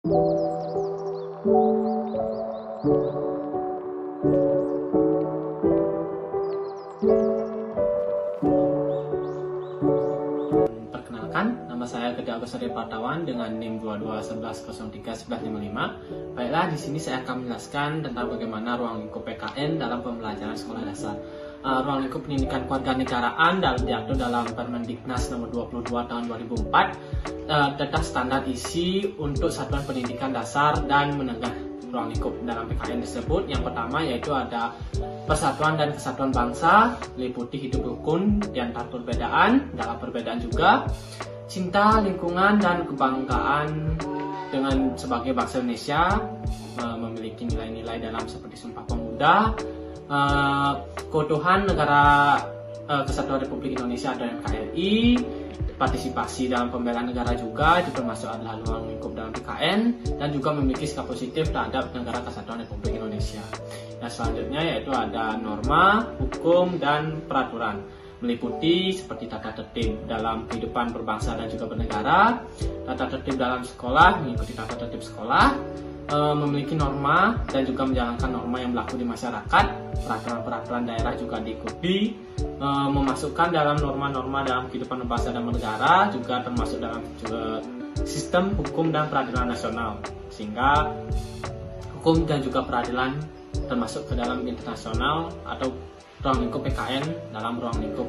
Perkenalkan, nama saya Gede Agus Adi Partawan dengan NIM 2211031155. Baiklah, di sini saya akan menjelaskan tentang bagaimana ruang lingkup PKN dalam pembelajaran sekolah dasar. Ruang lingkup pendidikan kewarganegaraan diatur dalam Permendiknas nomor 22 tahun 2004 tentang standar isi untuk satuan pendidikan dasar dan menengah. Ruang lingkup dalam PKN tersebut yang pertama yaitu ada persatuan dan kesatuan bangsa, meliputi hidup rukun di antara perbedaan, dalam perbedaan juga, cinta, lingkungan, dan kebanggaan dengan sebagai bangsa Indonesia, memiliki nilai-nilai dalam seperti Sumpah Pemuda, keutuhan negara Kesatuan Republik Indonesia atau NKRI, partisipasi dalam pembelaan negara juga itu termasuk adalah ruang lingkup dalam PKN, dan juga memiliki sikap positif terhadap negara Kesatuan Republik Indonesia. Yang selanjutnya yaitu ada norma, hukum, dan peraturan, meliputi seperti tata tertib dalam kehidupan berbangsa dan juga bernegara, tata tertib dalam sekolah, mengikuti tata tertib sekolah, memiliki norma dan juga menjalankan norma yang berlaku di masyarakat, peraturan-peraturan daerah juga diikuti, memasukkan dalam norma-norma dalam kehidupan berbangsa dan bernegara, juga termasuk dalam sistem hukum dan peradilan nasional, sehingga hukum dan juga peradilan termasuk ke dalam internasional atau ruang lingkup PKN dalam ruang lingkup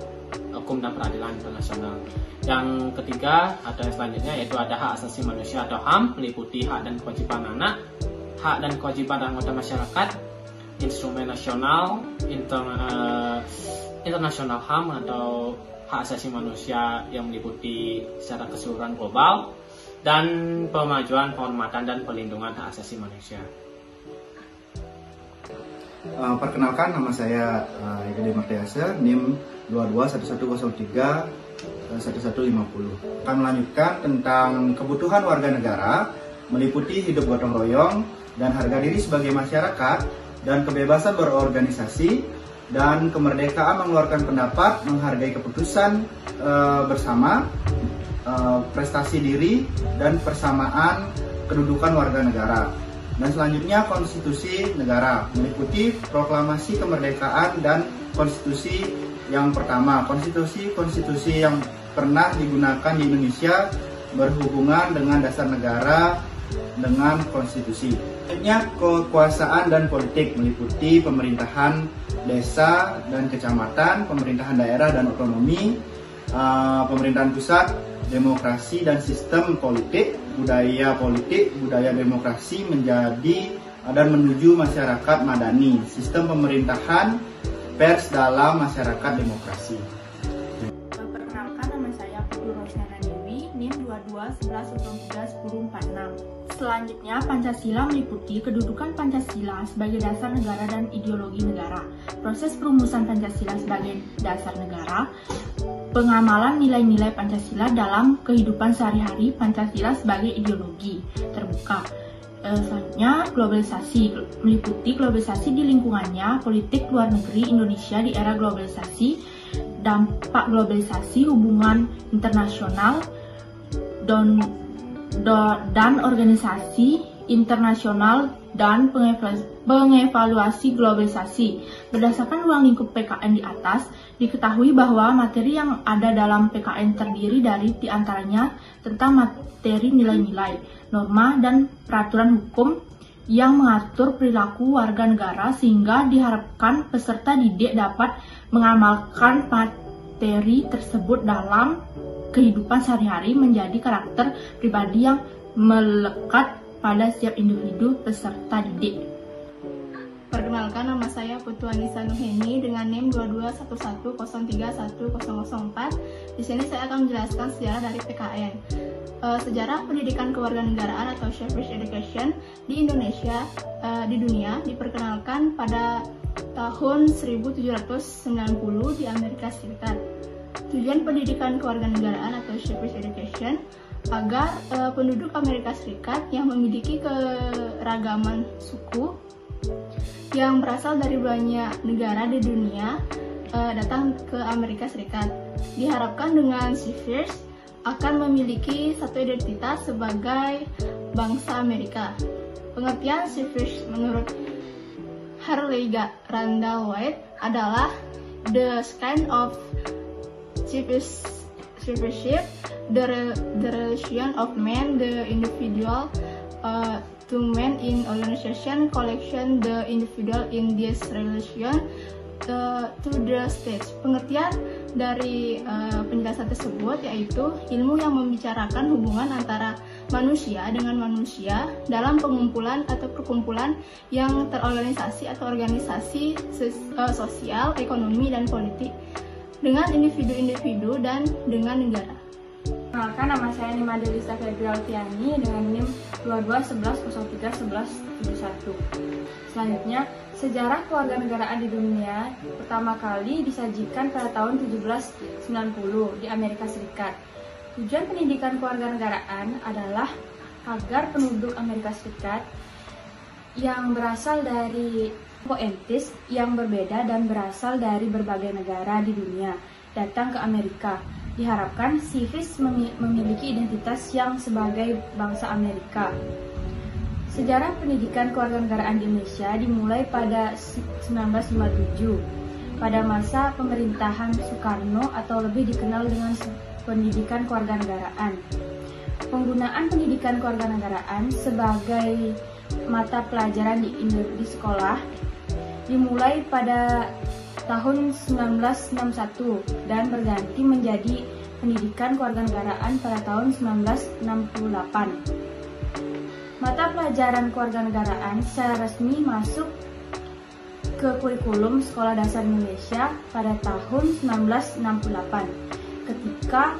hukum dan peradilan internasional. Yang ketiga atau yang selanjutnya yaitu ada hak asasi manusia atau HAM, meliputi hak dan kewajiban anak, hak dan kewajiban anggota masyarakat, instrumen nasional, internasional HAM atau hak asasi manusia yang meliputi secara keseluruhan global, dan pemajuan, penghormatan, dan perlindungan hak asasi manusia. Perkenalkan, nama saya Gede Martiasa, NIM 2211031150. Akan melanjutkan tentang kebutuhan warga negara, meliputi hidup gotong royong dan harga diri sebagai masyarakat, dan kebebasan berorganisasi, dan kemerdekaan mengeluarkan pendapat, menghargai keputusan bersama, prestasi diri, dan persamaan kedudukan warga negara. Dan selanjutnya konstitusi negara, meliputi proklamasi kemerdekaan dan konstitusi yang pertama. Konstitusi yang pernah digunakan di Indonesia berhubungan dengan dasar negara dengan konstitusi. Selanjutnya kekuasaan dan politik, meliputi pemerintahan desa dan kecamatan, pemerintahan daerah dan otonomi, pemerintahan pusat, demokrasi dan sistem politik, budaya demokrasi menjadi dan menuju masyarakat madani, sistem pemerintahan, pers dalam masyarakat demokrasi. Perkenalkan, nama saya Putu Rosnana Dewi, NIM 2211031046. Selanjutnya, Pancasila meliputi kedudukan Pancasila sebagai dasar negara dan ideologi negara, proses perumusan Pancasila sebagai dasar negara, pengamalan nilai-nilai Pancasila dalam kehidupan sehari-hari, Pancasila sebagai ideologi terbuka. Selanjutnya, globalisasi meliputi globalisasi di lingkungannya, politik luar negeri Indonesia di era globalisasi, dampak globalisasi, hubungan internasional, dan organisasi internasional, dan pengevaluasi globalisasi. Berdasarkan ruang lingkup PKN di atas, diketahui bahwa materi yang ada dalam PKN terdiri dari diantaranya tentang materi nilai-nilai, norma, dan peraturan hukum yang mengatur perilaku warga negara, sehingga diharapkan peserta didik dapat mengamalkan materi tersebut dalam kehidupan sehari-hari menjadi karakter pribadi yang melekat pada setiap individu peserta didik. Perkenalkan, nama saya Putu Anissa Nuheni dengan NIM 2211031004. Di sini saya akan menjelaskan sejarah dari PKN. Sejarah pendidikan kewarganegaraan atau civic education di Indonesia, di dunia diperkenalkan pada tahun 1790 di Amerika Serikat. Tujuan pendidikan kewarganegaraan atau civic education agar penduduk Amerika Serikat yang memiliki keragaman suku yang berasal dari banyak negara di dunia datang ke Amerika Serikat. Diharapkan dengan civics akan memiliki satu identitas sebagai bangsa Amerika. Pengertian civilization menurut Harley Randall White adalah the kind of citizenship, the relation of man, the individual to man in organization, collection, the individual in this relation to the state. Pengertian dari penjelasan tersebut yaitu ilmu yang membicarakan hubungan antara manusia dengan manusia dalam pengumpulan atau perkumpulan yang terorganisasi atau organisasi sosial, ekonomi, dan politik dengan individu-individu dan dengan negara. Perkenalkan, nama saya Nima Delisa Febrialtiani dengan NIM 2211031171. Selanjutnya, sejarah kewarganegaraan di dunia pertama kali disajikan pada tahun 1790 di Amerika Serikat. Tujuan pendidikan kewarganegaraan adalah agar penduduk Amerika Serikat yang berasal dari kelompok etnis yang berbeda dan berasal dari berbagai negara di dunia datang ke Amerika. Diharapkan civis memiliki identitas yang sebagai bangsa Amerika. Sejarah pendidikan kewarganegaraan di Indonesia dimulai pada 1957 pada masa pemerintahan Soekarno atau lebih dikenal dengan pendidikan kewarganegaraan. Penggunaan pendidikan kewarganegaraan sebagai mata pelajaran di sekolah dimulai pada tahun 1961 dan berganti menjadi pendidikan kewarganegaraan pada tahun 1968. Mata pelajaran kewarganegaraan secara resmi masuk ke kurikulum Sekolah Dasar Indonesia pada tahun 1968. Ketika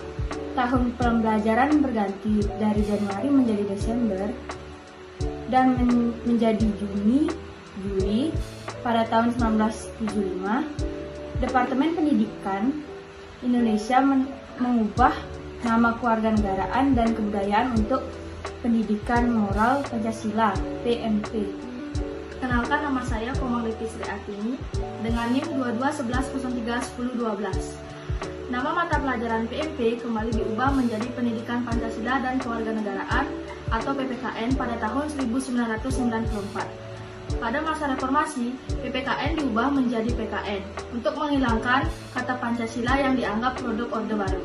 tahun pembelajaran berganti dari Januari menjadi Desember dan menjadi Juli pada tahun 1975, Departemen Pendidikan Indonesia mengubah nama kewarganegaraan dan kebudayaan untuk Pendidikan Moral Pancasila (PMP). Kenalkan, nama saya Komaliti Sri Atini dengan NIM 2211031012. Nama mata pelajaran PMP kembali diubah menjadi Pendidikan Pancasila dan Kewarganegaraan atau PPKN pada tahun 1994. Pada masa reformasi, PPKN diubah menjadi PKN untuk menghilangkan kata Pancasila yang dianggap produk Orde Baru.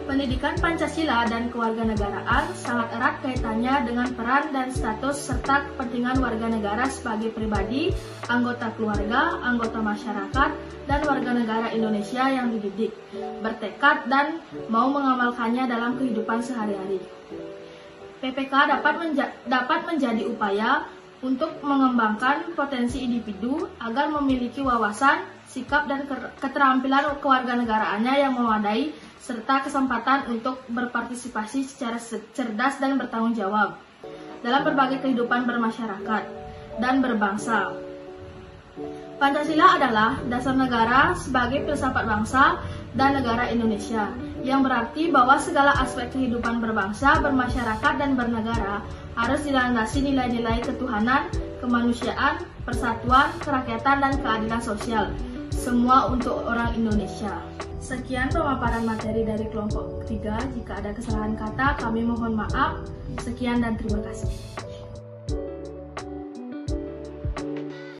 Pendidikan Pancasila dan kewarganegaraan sangat erat kaitannya dengan peran dan status serta kepentingan warga negara sebagai pribadi, anggota keluarga, anggota masyarakat, dan warga negara Indonesia yang dididik, bertekad, dan mau mengamalkannya dalam kehidupan sehari-hari. PPK dapat menjadi upaya untuk mengembangkan potensi individu agar memiliki wawasan, sikap, dan keterampilan kewarganegaraannya yang memadai serta kesempatan untuk berpartisipasi secara cerdas dan bertanggung jawab dalam berbagai kehidupan bermasyarakat dan berbangsa. Pancasila adalah dasar negara sebagai filsafat bangsa dan negara Indonesia, yang berarti bahwa segala aspek kehidupan berbangsa, bermasyarakat, dan bernegara harus dilandasi nilai-nilai ketuhanan, kemanusiaan, persatuan, kerakyatan, dan keadilan sosial, semua untuk orang Indonesia. Sekian pemaparan materi dari kelompok 3. Jika ada kesalahan kata, kami mohon maaf. Sekian dan terima kasih.